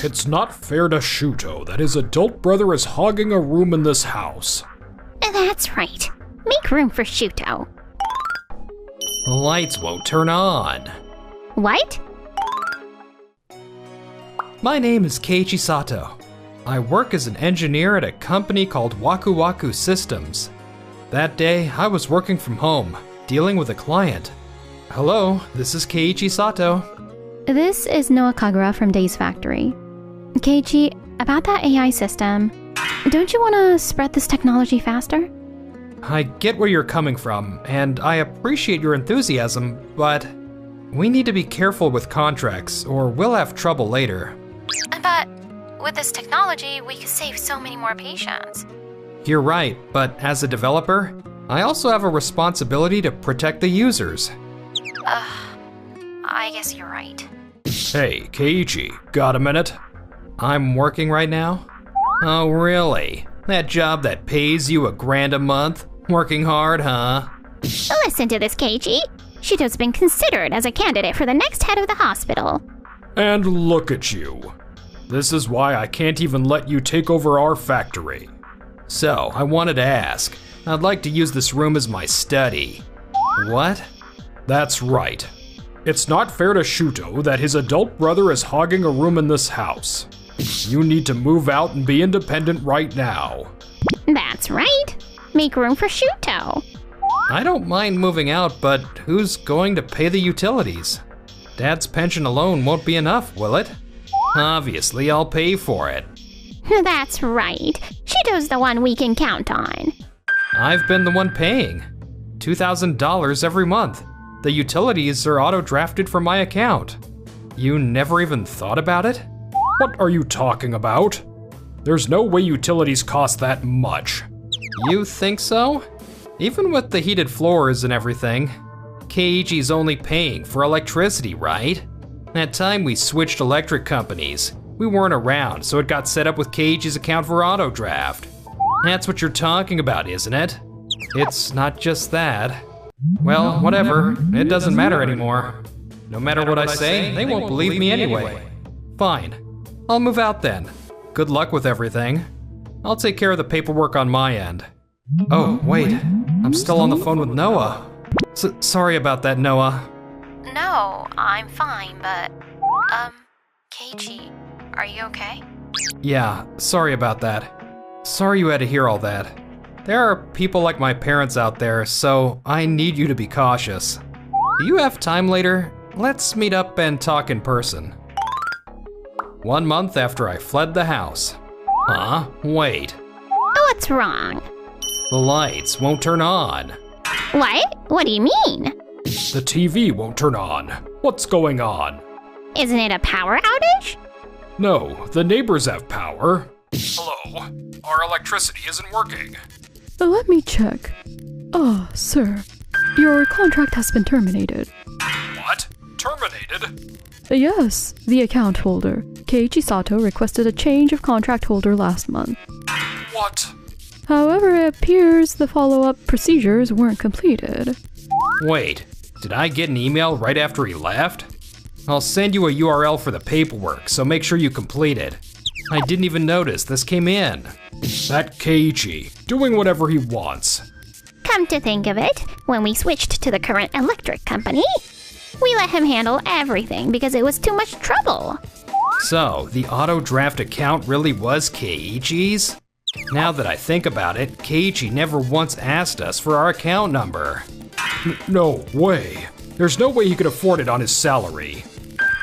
It's not fair to Shuto that his adult brother is hogging a room in this house. That's right. Make room for Shuto. The lights won't turn on. What? My name is Keiichi Sato. I work as an engineer at a company called Waku Waku Systems. That day, I was working from home, dealing with a client. Hello, this is Keiichi Sato. This is Noah Kagura from Days Factory. Keiichi, about that AI system, don't you want to spread this technology faster? I get where you're coming from, and I appreciate your enthusiasm, but we need to be careful with contracts, or we'll have trouble later. But with this technology, we could save so many more patients. You're right, but as a developer, I also have a responsibility to protect the users. I guess you're right. Hey, Keiichi, got a minute? I'm working right now? Oh, really? That job that pays you $1,000 a month? Working hard, huh? Listen to this, Keiichi. Shuto's been considered as a candidate for the next head of the hospital. And look at you. This is why I can't even let you take over our factory. So, I wanted to ask. I'd like to use this room as my study. What? That's right. It's not fair to Shuto that his adult brother is hogging a room in this house. You need to move out and be independent right now. That's right. Make room for Shuto. I don't mind moving out, but who's going to pay the utilities? Dad's pension alone won't be enough, will it? Obviously, I'll pay for it. That's right. Shuto's the one we can count on. I've been the one paying. $2,000 every month. The utilities are auto-drafted from my account. You never even thought about it? What are you talking about? There's no way utilities cost that much. You think so? Even with the heated floors and everything, Keiichi's only paying for electricity, right? That time we switched electric companies. We weren't around, so it got set up with Keiichi's account for auto draft. That's what you're talking about, isn't it? It's not just that. Well, whatever, it doesn't matter anymore. No matter what I say, they won't believe me anyway. Fine, I'll move out then. Good luck with everything. I'll take care of the paperwork on my end. Oh, wait, I'm still on the phone with Noah. Sorry about that, Noah. No, I'm fine, but, Keiichi, are you okay? Yeah, sorry about that. Sorry you had to hear all that. There are people like my parents out there, so I need you to be cautious. Do you have time later? Let's meet up and talk in person. 1 month after I fled the house. Huh? Wait. What's wrong? The lights won't turn on. What? What do you mean? The TV won't turn on. What's going on? Isn't it a power outage? No, the neighbors have power. Hello? Our electricity isn't working. Let me check. Sir, your contract has been terminated. What? Terminated? Yes, the account holder, Keiichi Sato, requested a change of contract holder last month. What? However, it appears the follow-up procedures weren't completed. Wait, did I get an email right after he left? I'll send you a URL for the paperwork, so make sure you complete it. I didn't even notice this came in. That Keiichi, doing whatever he wants. Come to think of it, when we switched to the current electric company, we let him handle everything because it was too much trouble. So, the auto draft account really was Keiichi's? Now that I think about it, Keiichi never once asked us for our account number. No way. There's no way he could afford it on his salary.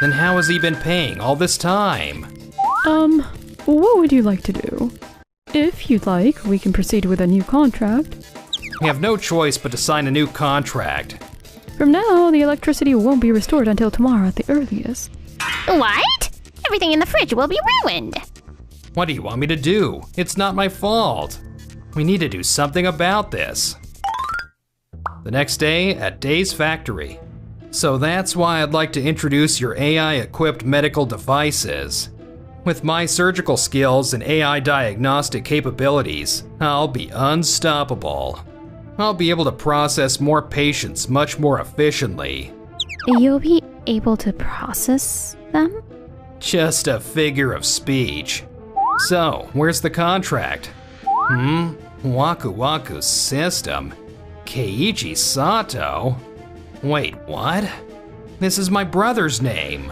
Then how has he been paying all this time? What would you like to do? If you'd like, we can proceed with a new contract. We have no choice but to sign a new contract. From now, the electricity won't be restored until tomorrow at the earliest. What? Everything in the fridge will be ruined. What do you want me to do? It's not my fault. We need to do something about this. The next day at Day's factory. So that's why I'd like to introduce your AI-equipped medical devices. With my surgical skills and AI diagnostic capabilities, I'll be unstoppable. I'll be able to process more patients much more efficiently. You'll be able to process them? Just a figure of speech. So, where's the contract? Waku Waku's system? Keiichi Sato? Wait, what? This is my brother's name.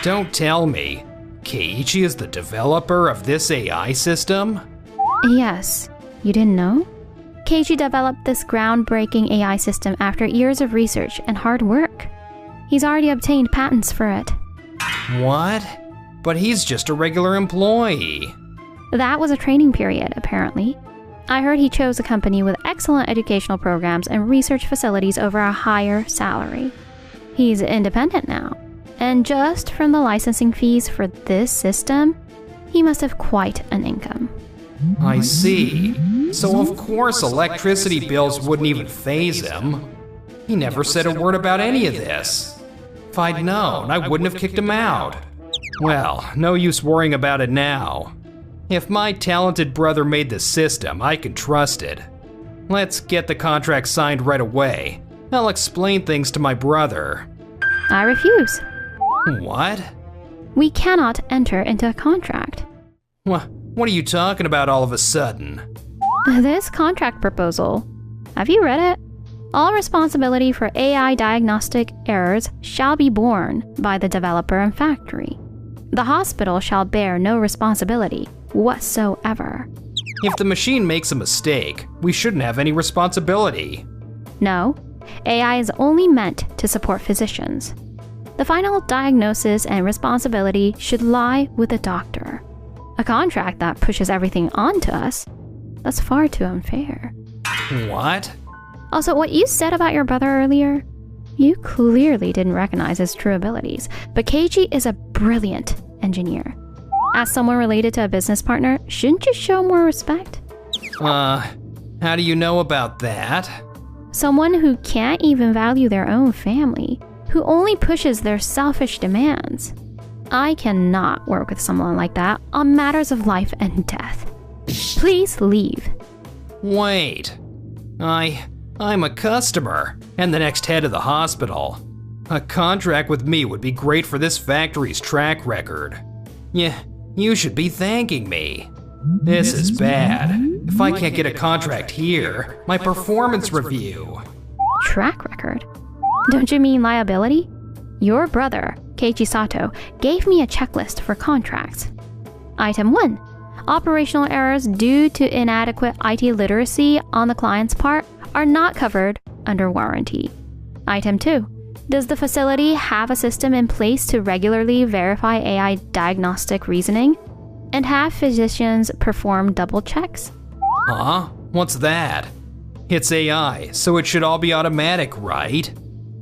Don't tell me. Keiichi is the developer of this AI system? Yes, you didn't know? Keiichi developed this groundbreaking AI system after years of research and hard work. He's already obtained patents for it. What? But he's just a regular employee. That was a training period, apparently. I heard he chose a company with excellent educational programs and research facilities over a higher salary. He's independent now, and just from the licensing fees for this system, he must have quite an income. I see. So of course electricity bills wouldn't even faze him. He never said a word about any of this. If I'd known, I wouldn't have kicked him out. Well, no use worrying about it now. If my talented brother made this system, I can trust it. Let's get the contract signed right away. I'll explain things to my brother. I refuse. What? We cannot enter into a contract. What are you talking about all of a sudden? This contract proposal, have you read it? All responsibility for AI diagnostic errors shall be borne by the developer and factory. The hospital shall bear no responsibility whatsoever. If the machine makes a mistake, we shouldn't have any responsibility. No, AI is only meant to support physicians. The final diagnosis and responsibility should lie with the doctor. A contract that pushes everything onto us, that's far too unfair. What? Also, what you said about your brother earlier, you clearly didn't recognize his true abilities, but Keiichi is a brilliant engineer. As someone related to a business partner, shouldn't you show more respect? How do you know about that? Someone who can't even value their own family, who only pushes their selfish demands. I cannot work with someone like that on matters of life and death. Please leave. Wait. I'm a customer and the next head of the hospital. A contract with me would be great for this factory's track record. Yeah, you should be thanking me. This is bad. If I can't get a contract here, my performance review. Track record? Don't you mean liability? Your brother, Keiichi Sato, gave me a checklist for contracts. Item 1. Operational errors due to inadequate IT literacy on the client's part are not covered under warranty. Item 2. Does the facility have a system in place to regularly verify AI diagnostic reasoning and have physicians perform double checks? Huh? What's that? It's AI, so it should all be automatic, right?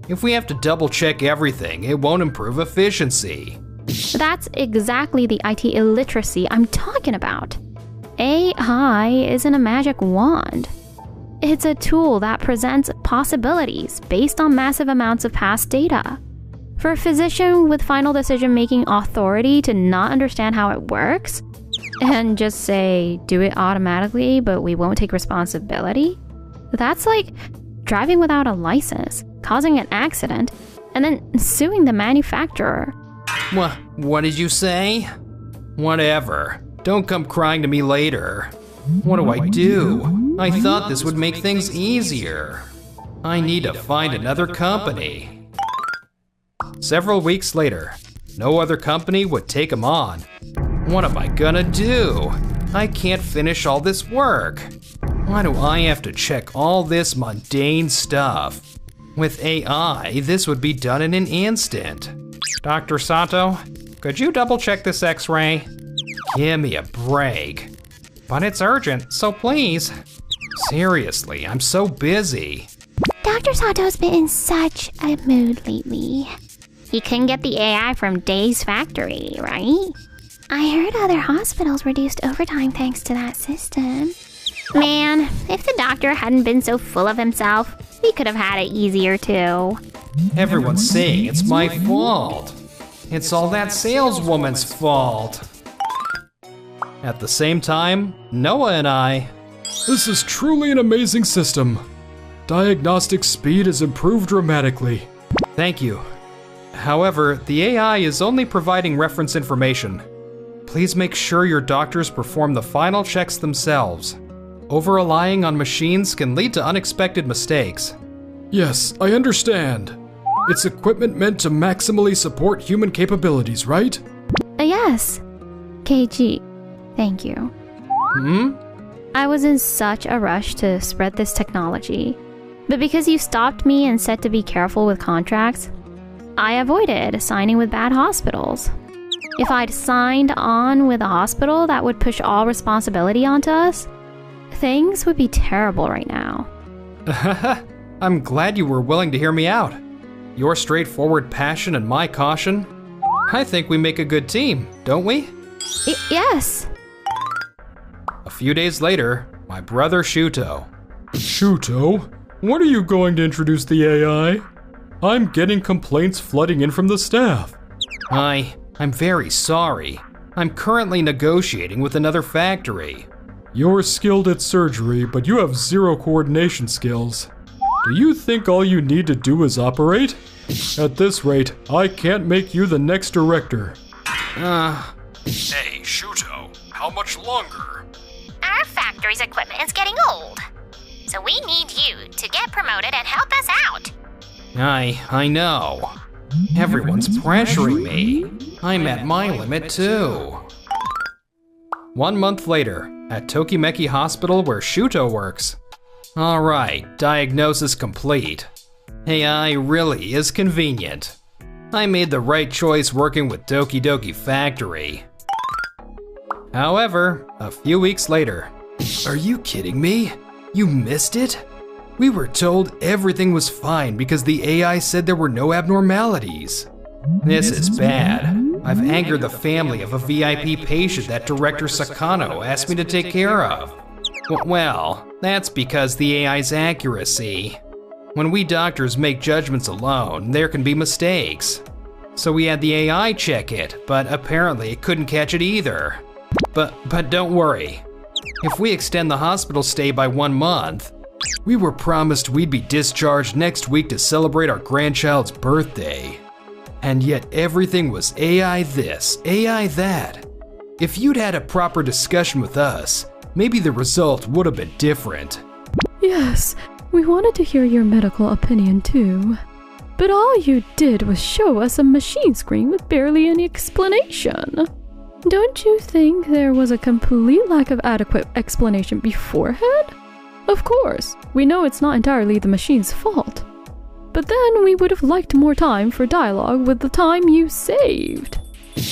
If we have to double check everything, it won't improve efficiency. That's exactly the IT illiteracy I'm talking about. AI isn't a magic wand. It's a tool that presents possibilities based on massive amounts of past data. For a physician with final decision-making authority to not understand how it works and just say, do it automatically, but we won't take responsibility, that's like driving without a license, causing an accident, and then suing the manufacturer. What did you say? Whatever. Don't come crying to me later. What do I do? I thought this would make things easier. I need to find another company. Several weeks later, no other company would take him on. What am I gonna do? I can't finish all this work. Why do I have to check all this mundane stuff? With AI, this would be done in an instant. Dr. Sato, could you double check this x-ray? Give me a break. But it's urgent, so please. Seriously, I'm so busy. Dr. Sato's been in such a mood lately. He couldn't get the AI from Day's factory, right? I heard other hospitals reduced overtime thanks to that system. Man, if the doctor hadn't been so full of himself, we could have had it easier too. Everyone's saying it's my fault. It's all that saleswoman's fault. At the same time, Noah and I... This is truly an amazing system. Diagnostic speed has improved dramatically. Thank you. However, the AI is only providing reference information. Please make sure your doctors perform the final checks themselves. Over-relying on machines can lead to unexpected mistakes. Yes, I understand. It's equipment meant to maximally support human capabilities, right? Yes. KG, thank you. I was in such a rush to spread this technology. But because you stopped me and said to be careful with contracts, I avoided signing with bad hospitals. If I'd signed on with a hospital that would push all responsibility onto us, things would be terrible right now. I'm glad you were willing to hear me out. Your straightforward passion and my caution, I think we make a good team, don't we? Yes. A few days later, my brother Shuto. Shuto, when are you going to introduce the AI? I'm getting complaints flooding in from the staff. I'm very sorry. I'm currently negotiating with another factory. You're skilled at surgery, but you have zero coordination skills. Do you think all you need to do is operate? At this rate, I can't make you the next director. Hey, Shuto, how much longer? Our factory's equipment is getting old. So we need you to get promoted and help us out. I know. Everyone's pressuring me. I'm at my limit too. 1 month later, at Tokimeki Hospital where Shuto works. Alright, diagnosis complete. AI really is convenient. I made the right choice working with Doki Doki Factory. However, a few weeks later. Are you kidding me? You missed it? We were told everything was fine because the AI said there were no abnormalities. This is bad. I've angered the family of a VIP patient that Director Sakano asked me to take care of. Well, that's because the AI's accuracy. When we doctors make judgments alone, there can be mistakes. So we had the AI check it, but apparently it couldn't catch it either. But don't worry. If we extend the hospital stay by 1 month, we were promised we'd be discharged next week to celebrate our grandchild's birthday. And yet everything was AI this, AI that. If you'd had a proper discussion with us, maybe the result would have been different. Yes, we wanted to hear your medical opinion too. But all you did was show us a machine screen with barely any explanation. Don't you think there was a complete lack of adequate explanation beforehand? Of course, we know it's not entirely the machine's fault. But then we would have liked more time for dialogue with the time you saved.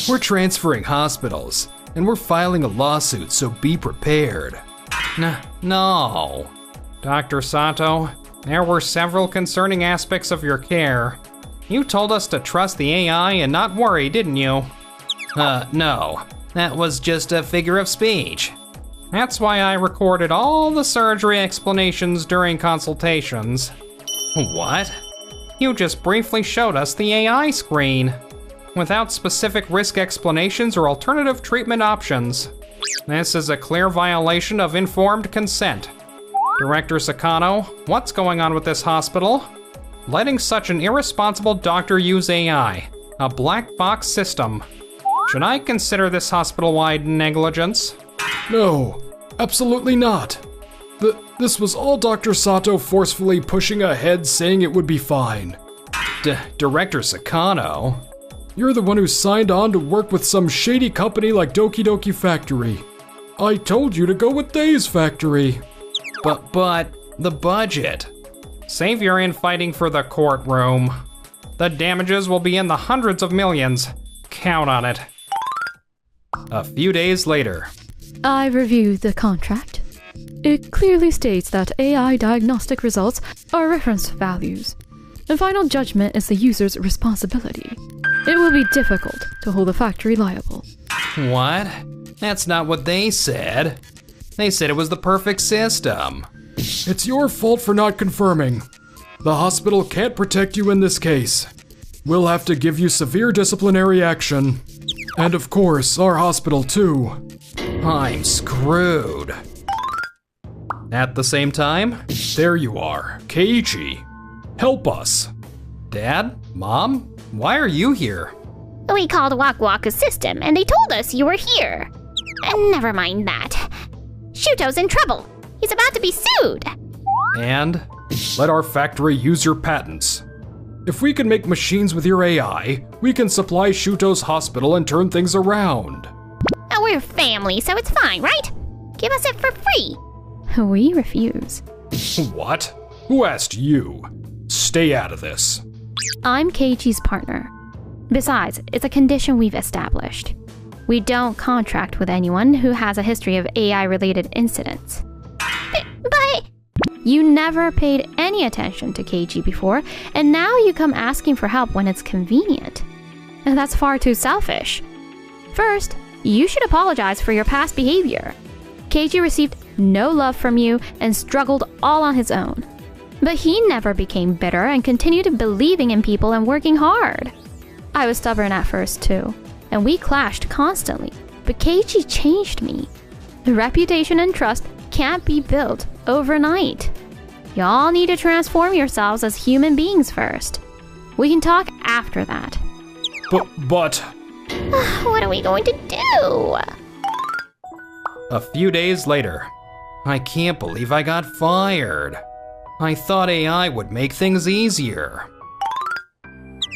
We're transferring hospitals, and we're filing a lawsuit, so be prepared. No. Dr. Sato, there were several concerning aspects of your care. You told us to trust the AI and not worry, didn't you? No. That was just a figure of speech. That's why I recorded all the surgery explanations during consultations. What? You just briefly showed us the AI screen, without specific risk explanations or alternative treatment options. This is a clear violation of informed consent. Director Sakano, what's going on with this hospital? Letting such an irresponsible doctor use AI, a black box system. Should I consider this hospital-wide negligence? No, absolutely not. This was all Dr. Sato forcefully pushing ahead saying it would be fine. Director Sakano? You're the one who signed on to work with some shady company like Doki Doki Factory. I told you to go with Days Factory. But the budget. Save your infighting for the courtroom. The damages will be in the hundreds of millions. Count on it. A few days later. I reviewed the contract. It clearly states that AI diagnostic results are reference values. The final judgment is the user's responsibility. It will be difficult to hold the factory liable. What? That's not what they said. They said it was the perfect system. It's your fault for not confirming. The hospital can't protect you in this case. We'll have to give you severe disciplinary action. And of course, our hospital too. I'm screwed. At the same time, There you are, Keiichi. Help us. Dad? Mom? Why are you here? We called Wak Waka's system and they told us you were here. And never mind that. Shuto's in trouble. He's about to be sued. And? Let our factory use your patents. If we can make machines with your AI, we can supply Shuto's hospital and turn things around. Oh, we're family, so it's fine, right? Give us it for free. We refuse. What? Who asked you? Stay out of this. I'm Keiichi's partner. Besides, it's a condition we've established. We don't contract with anyone who has a history of AI-related incidents. But... You never paid any attention to Keiichi before, and now you come asking for help when it's convenient. And that's far too selfish. First, you should apologize for your past behavior. Keiichi received no love from you and struggled all on his own. But he never became bitter and continued believing in people and working hard. I was stubborn at first too, and we clashed constantly, but Keiichi changed me. The reputation and trust can't be built overnight. Y'all need to transform yourselves as human beings first. We can talk after that. But... what are we going to do? A few days later. I can't believe I got fired. I thought AI would make things easier.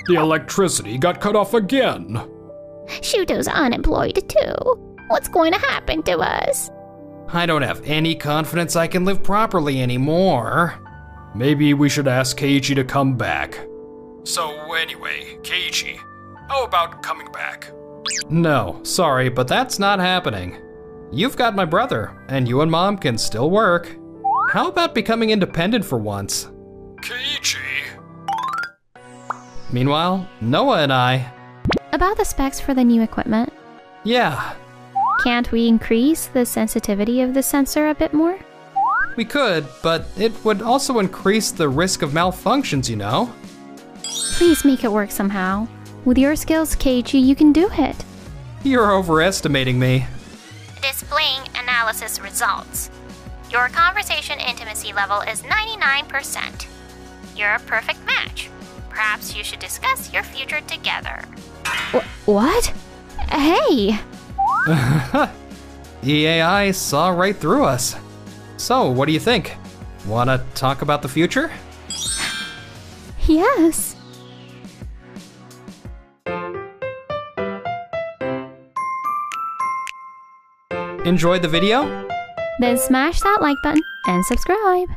The electricity got cut off again. Shuto's unemployed too. What's going to happen to us? I don't have any confidence I can live properly anymore. Maybe we should ask Keiichi to come back. So anyway, Keiichi, how about coming back? No, sorry, but that's not happening. You've got my brother, and you and Mom can still work. How about becoming independent for once? Keiichi? Meanwhile, Noah and I... About the specs for the new equipment, Yeah, can't we increase the sensitivity of the sensor a bit more? we could, but it would also increase the risk of malfunctions, you know? Please make it work somehow. With your skills, Keiichi, you can do it. You're overestimating me. Displaying analysis results. Your conversation intimacy level is 99%. You're a perfect match. Perhaps you should discuss your future together. What? Hey! The AI saw right through us. So, what do you think? Wanna talk about the future? Yes. Enjoyed the video? Then smash that like button and subscribe.